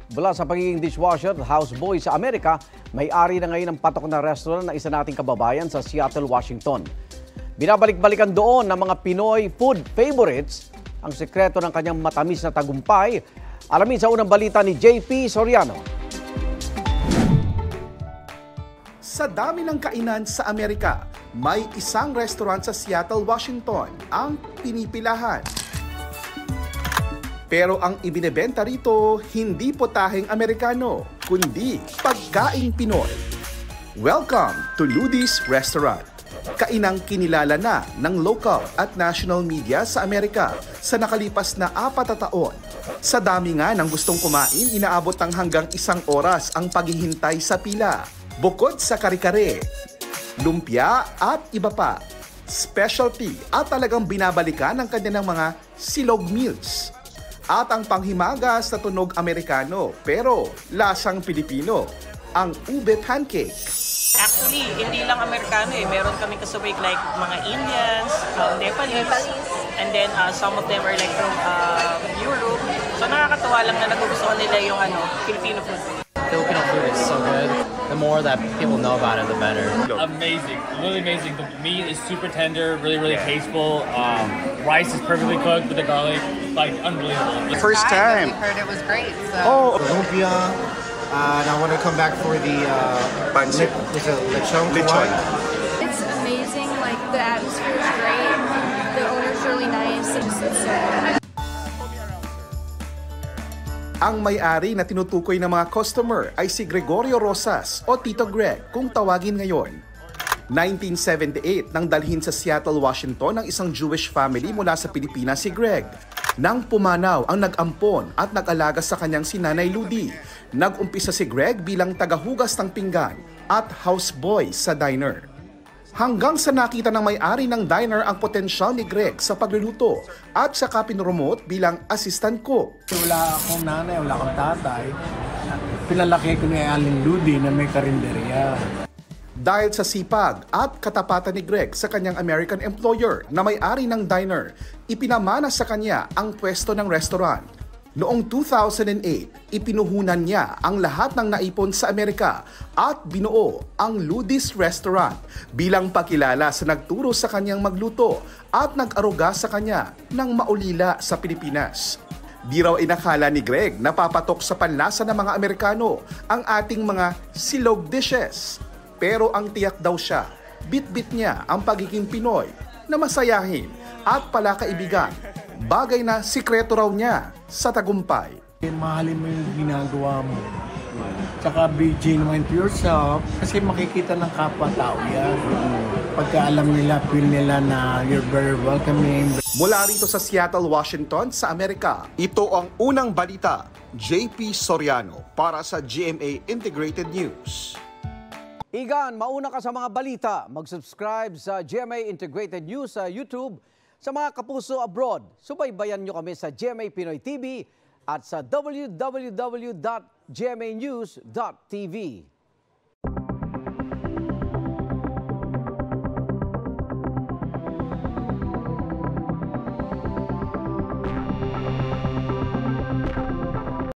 Mula sa pagiging dishwasher at houseboy sa Amerika, may-ari na ngayon ng patok na restaurant ng isa nating kababayan sa Seattle, Washington. Binabalik-balikan doon ng mga Pinoy food favorites ang sekreto ng kanyang matamis na tagumpay. Alamin sa unang balita ni JP Soriano. Sa dami ng kainan sa Amerika, may isang restaurant sa Seattle, Washington ang pinipilahan. Pero ang ibinebenta rito, hindi potaheng Amerikano, kundi pagkaing Pinoy. Welcome to Ludi's Restaurant. Kainang kinilala na ng local at national media sa Amerika sa nakalipas na 4 na taon. Sa dami nga ng gustong kumain, inaabot ng hanggang 1 oras ang paghihintay sa pila. Bukod sa kare-kare, lumpia at iba pa, specialty at talagang binabalikan ng kanilang mga silog meals. At ang panghimagas na tunog Amerikano pero lasang Pilipino, ang ube pancake. Actually, hindi lang Amerikano eh. Meron kami kasabay like mga Indians, Nepalese, and then some of them are like from Europe. So nakakatuwa lang na nagugustuhan nila yung Filipino food. Filipino food is so good. The more that people know about it, the better. Amazing, really amazing. The meat is super tender, really tasteful. Rice is perfectly cooked with the garlic, like unbelievable. First time. We heard it was great. So. Oh, lumpia. And I want to come back for the pancit. Lechon. It's amazing. Like the atmosphere is great. The owner's really nice. It's so good. Ang may-ari na tinutukoy ng mga customer ay si Gregorio Rosas o Tito Greg kung tawagin ngayon. 1978 nang dalhin sa Seattle, Washington ang isang Jewish family mula sa Pilipinas si Greg. Nang pumanaw ang nag-ampon at nag-alaga sa kanyang si Nanay Ludi, nag-umpisa si Greg bilang tagahugas ng pinggan at houseboy sa diner. Hanggang sa nakita ng may-ari ng diner ang potensyal ni Greg sa pagluluto at saka pinromote bilang assistant cook. Wala akong nanay, wala akong tatay. Pinalaki ko ni Aling Ludi na may karinderya. Dahil sa sipag at katapatan ni Greg sa kanyang American employer na may-ari ng diner, ipinamana sa kanya ang pwesto ng restaurant. Noong 2008, ipinuhunan niya ang lahat ng naipon sa Amerika at binuo ang Ludi's Restaurant bilang pakilala sa nagturo sa kanyang magluto at nag-aruga sa kanya ng maulila sa Pilipinas. Di raw inakala ni Greg na papatok sa panlasa ng mga Amerikano ang ating mga silog dishes. Pero ang tiyak daw siya, bit-bit niya ang pagiging Pinoy na masayahin at palakaibigan. Bagay na sikreto raw niya sa tagumpay. Mahalin mo yung ginagawa mo. Tsaka be genuine to yourself kasi makikita ng kapwa-tao yan. Pagka alam nila, feel nila na you're very welcoming. Mula rito sa Seattle, Washington, sa Amerika, ito ang unang balita. JP Soriano para sa GMA Integrated News. Igan, mauna ka sa mga balita. Mag-subscribe sa GMA Integrated News sa YouTube. Sa mga kapuso abroad, subaybayan nyo kami sa GMA Pinoy TV at sa www.gmanews.tv.